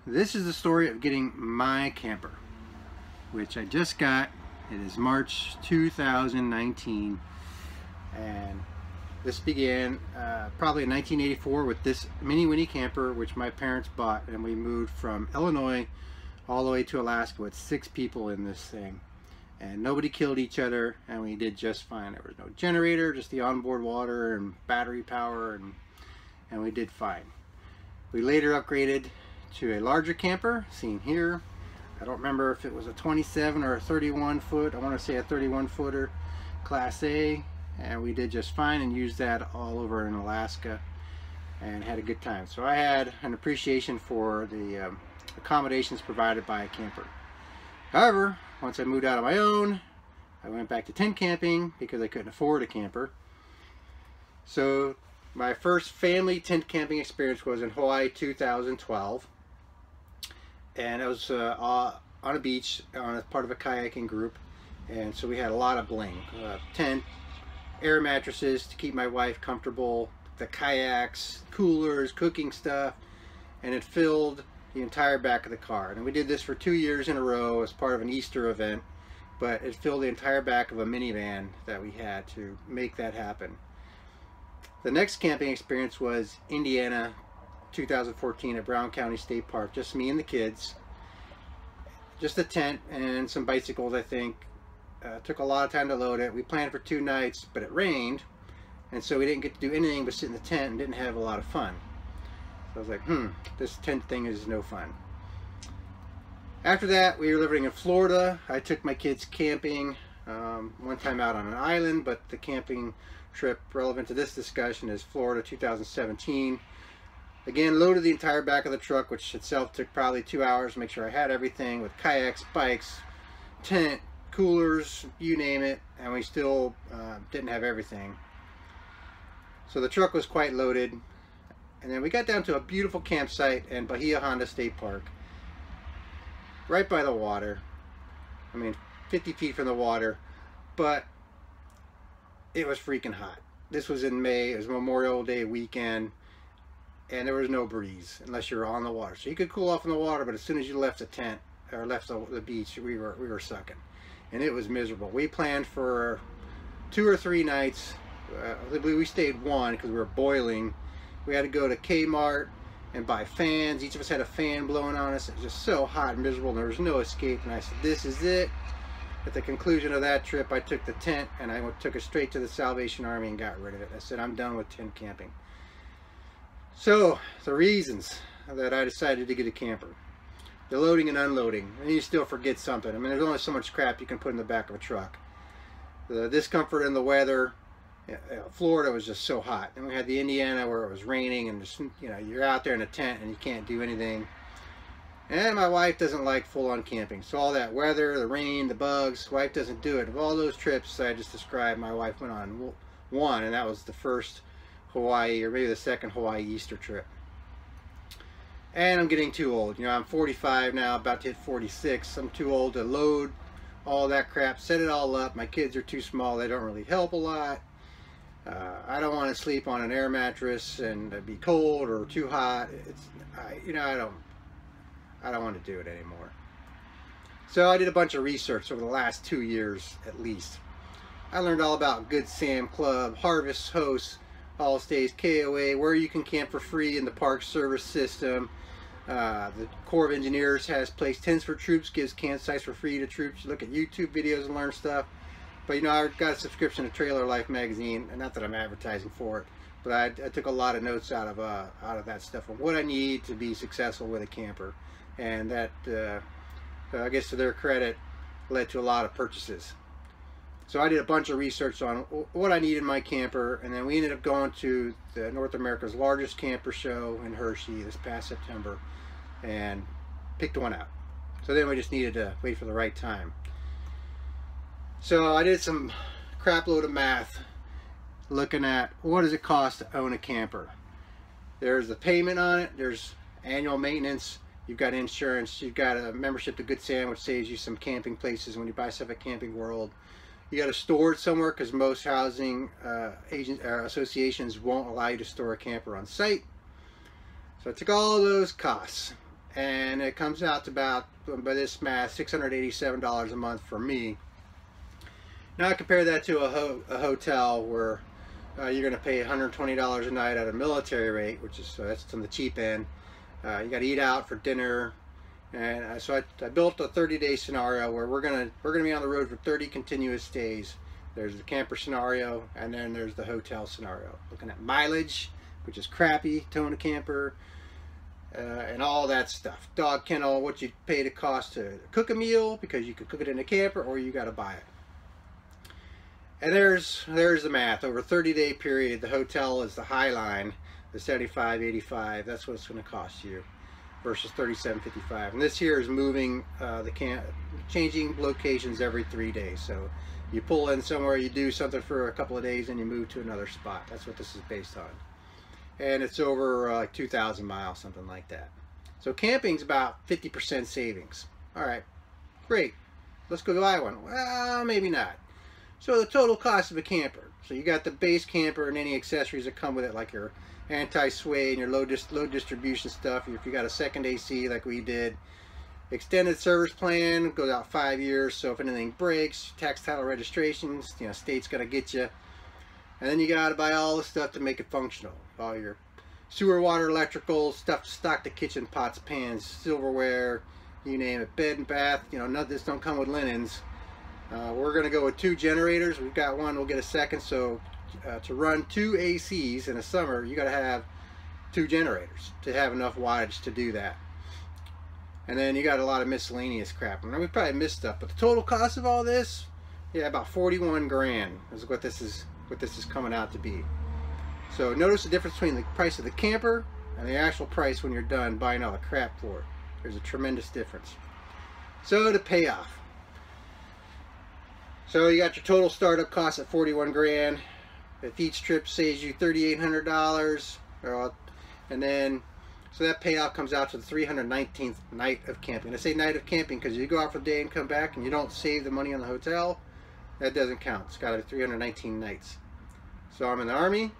This is the story of getting my camper, which I just got. It is March 2019, and this began probably in 1984 with this mini Winnie camper, which my parents bought, and we moved from Illinois all the way to Alaska with 6 people in this thing, and nobody killed each other, and we did just fine. There was no generator, just the onboard water and battery power, and we did fine. We later upgraded to a larger camper, seen here. I don't remember if it was a 27 or a 31 foot. I want to say a 31 footer, Class A, and we did just fine and used that all over in Alaska and had a good time. So I had an appreciation for the accommodations provided by a camper. However, once I moved out on my own, I went back to tent camping because I couldn't afford a camper. So my first family tent camping experience was in Hawaii 2012. And it was on a beach on a part of a kayaking group, and so we had a lot of bling, tent, air mattresses to keep my wife comfortable, the kayaks, coolers, cooking stuff, and it filled the entire back of the car. And we did this for 2 years in a row as part of an Easter event, but it filled the entire back of a minivan that we had to make that happen. The next camping experience was Indiana 2014 at Brown County State Park. Just me and the kids, just a tent and some bicycles. I think took a lot of time to load it. We planned for 2 nights, but it rained, and so we didn't get to do anything but sit in the tent and didn't have a lot of fun. So I was like, this tent thing is no fun. After that, we were living in Florida. I took my kids camping one time out on an island, but the camping trip relevant to this discussion is Florida 2017. Again, loaded the entire back of the truck, which itself took probably 2 hours to make sure I had everything, with kayaks, bikes, tent, coolers, you name it, and we still didn't have everything. So the truck was quite loaded, and then we got down to a beautiful campsite in Bahia Honda State Park, right by the water. I mean, 50 feet from the water, but it was freaking hot. This was in May. It was Memorial Day weekend, and there was no breeze unless you were on the water. So you could cool off in the water, but as soon as you left the tent or left the beach, we were sucking, and it was miserable. We planned for 2 or 3 nights. We stayed 1 because we were boiling. We had to go to Kmart and buy fans. Each of us had a fan blowing on us. It was just so hot and miserable, and there was no escape. And I said, this is it. At the conclusion of that trip, I took the tent and I took it straight to the Salvation Army and got rid of it. I said, I'm done with tent camping. So the reasons that I decided to get a camper: the loading and unloading, and you still forget something. I mean, there's only so much crap you can put in the back of a truck. The discomfort in the weather. Florida was just so hot, and we had the Indiana where it was raining, and just, you're out there in a tent and you can't do anything. And my wife doesn't like full-on camping, so all that weather, the rain, the bugs, wife doesn't do it. Of all those trips I just described, my wife went on one, and that was the first Hawaii, or maybe the second Hawaii Easter trip. And I'm getting too old. I'm 45 now, about to hit 46. I'm too old to load all that crap, set it all up. My kids are too small. They don't really help a lot. I don't want to sleep on an air mattress and be cold or too hot. I don't want to do it anymore. So I did a bunch of research over the last 2 years at least. I learned all about Good Sam Club, Harvest Hosts, All Stays KOA, where you can camp for free in the Park Service system. The Corps of Engineers has placed tents for troops, gives campsites for free to troops. You look at YouTube videos and learn stuff. But I got a subscription to Trailer Life magazine, and not that I'm advertising for it, but I took a lot of notes out of that stuff of what I need to be successful with a camper, and that I guess to their credit led to a lot of purchases. So I did a bunch of research on what I need in my camper, and then we ended up going to the North America's largest camper show in Hershey this past September and picked one out. So then we just needed to wait for the right time. So I did some crap load of math looking at what does it cost to own a camper. There's the payment on it, there's annual maintenance, you've got insurance, you've got a membership to Good Sam, which saves you some camping places when you buy stuff at Camping World. You got to store it somewhere because most housing associations won't allow you to store a camper on site. So I took all those costs and it comes out to about, by this math, $687 a month for me. Now I compare that to a hotel where you're going to pay $120 a night at a military rate, which is that's on the cheap end. You got to eat out for dinner, and so I built a 30-day scenario where we're gonna be on the road for 30 continuous days. There's the camper scenario, and then there's the hotel scenario. Looking at mileage, which is crappy, towing a camper, and all that stuff. Dog kennel, what you pay to cost to cook a meal, because you could cook it in a camper or you got to buy it. And there's the math. Over a 30-day period, the hotel is the high line, the $75, $85. That's what it's going to cost you, versus $37.55. And this here is moving changing locations every 3 days. So you pull in somewhere, you do something for a couple of days, and you move to another spot. That's what this is based on. And it's over like 2,000 miles, something like that. So camping's about 50% savings. All right, great. Let's go buy one. Well, maybe not. So the total cost of a camper. So you got the base camper and any accessories that come with it, like your anti-sway and your low distribution stuff. If you got a second AC like we did. Extended service plan goes out 5 years. So if anything breaks, tax title registrations, you know, state's gonna get you. And then you got to buy all the stuff to make it functional. All your sewer, water, electrical stuff to stock the kitchen, pots, pans, silverware, you name it, bed and bath. You know, none of this don't come with linens. We're going to go with 2 generators. We've got one, we'll get a second. So to run 2 ACs in the summer, you got to have 2 generators to have enough wattage to do that. And then you got a lot of miscellaneous crap. I mean, we probably missed stuff, but the total cost of all this, yeah, about 41 grand is what this is coming out to be. So notice the difference between the price of the camper and the actual price when you're done buying all the crap for it. There's a tremendous difference. So the payoff. So you got your total startup cost at 41 grand. If each trip saves you $3,800, and then so that payoff comes out to the 319th night of camping. I say night of camping because you go out for the day and come back and you don't save the money on the hotel. That doesn't count. It's got to be 319 nights. So I'm in the Army.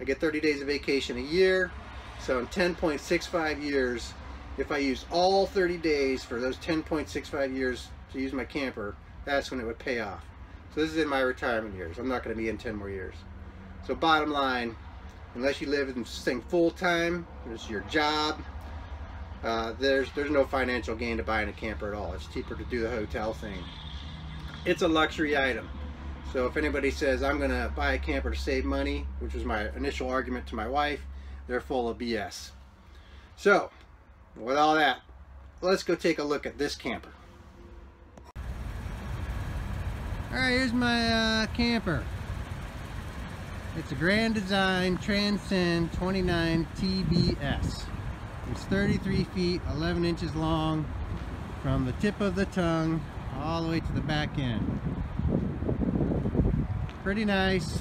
I get 30 days of vacation a year. So in 10.65 years, if I use all 30 days for those 10.65 years to use my camper, that's when it would pay off. So this is in my retirement years. I'm not going to be in 10 more years. So bottom line, unless you live in this thing full time, it's your job, there's no financial gain to buying a camper at all. It's cheaper to do the hotel thing. It's a luxury item. So if anybody says I'm going to buy a camper to save money, which was my initial argument to my wife, they're full of BS. So with all that, let's go take a look at this camper. Alright, here's my camper. It's a Grand Design Transcend 29 TBS. It's 33 feet 11 inches long from the tip of the tongue all the way to the back end. Pretty nice.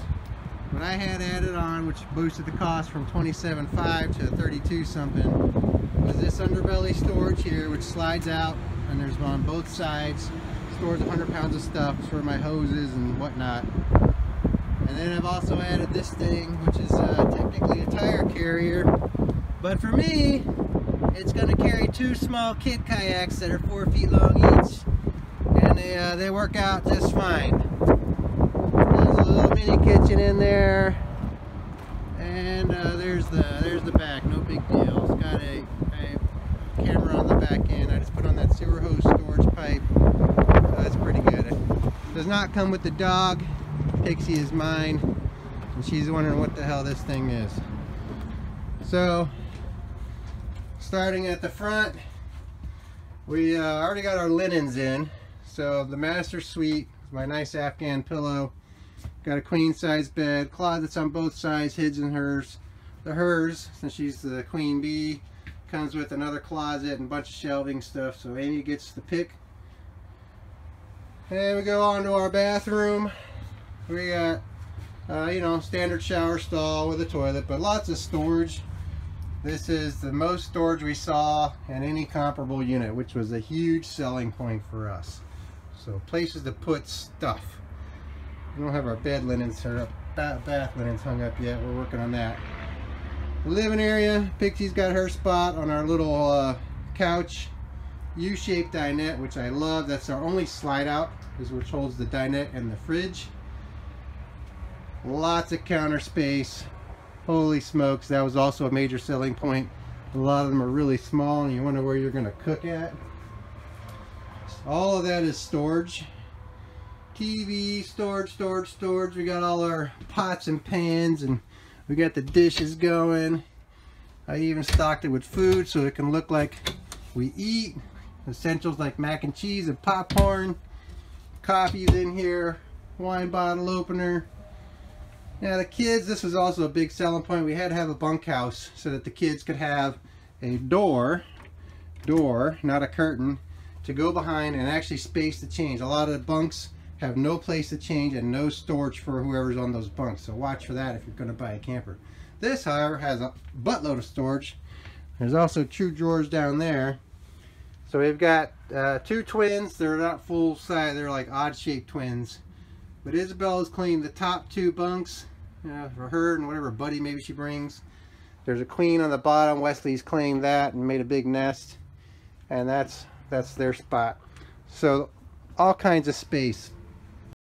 What I had added on, which boosted the cost from $27.5 to $32 something, was this underbelly storage here, which slides out, and there's on both sides. Stores 100 pounds of stuff for my hoses and whatnot. And then I've also added this thing, which is technically a tire carrier, but for me, it's going to carry 2 small kit kayaks that are 4 feet long each, and they work out just fine. There's a little mini kitchen in there, and there's the back. No big deal. It's got a camera on the back end. I just put on that sewer hose storage pipe. That's pretty good. It does not come with the dog. Pixie is mine, and she's wondering what the hell this thing is. So, starting at the front, we already got our linens in. So the master suite, my nice Afghan pillow, got a queen size bed, closets on both sides, his and hers. The hers, since she's the queen bee, comes with another closet and a bunch of shelving stuff, so Amy gets the pick. And we go on to our bathroom. We got, you know, standard shower stall with a toilet, but lots of storage. This is the most storage we saw in any comparable unit, which was a huge selling point for us. So places to put stuff. We don't have our bed linens or bath linens hung up yet. We're working on that. The living area, Pixie's got her spot on our little couch, U-shaped dinette, which I love. That's our only slide out, is which holds the dinette and the fridge. Lots of counter space. Holy smokes, that was also a major selling point. A lot of them are really small and you wonder where you're going to cook at. All of that is storage. TV, storage. We got all our pots and pans, and we got the dishes going. I even stocked it with food so it can look like we eat. Essentials like mac and cheese and popcorn. Coffee's in here. Wine bottle opener. Now the kids, this was also a big selling point. We had to have a bunkhouse so that the kids could have a door, not a curtain, to go behind and actually space to change. A lot of the bunks have no place to change and no storage for whoever's on those bunks. So watch for that if you're going to buy a camper. This, however, has a buttload of storage. There's also 2 drawers down there. So we've got 2 twins. They're not full size. They're like odd shaped twins. But Isabella's cleaned the top 2 bunks for her and whatever buddy maybe she brings. There's a queen on the bottom. Wesley's claimed that and made a big nest. And that's their spot. So all kinds of space.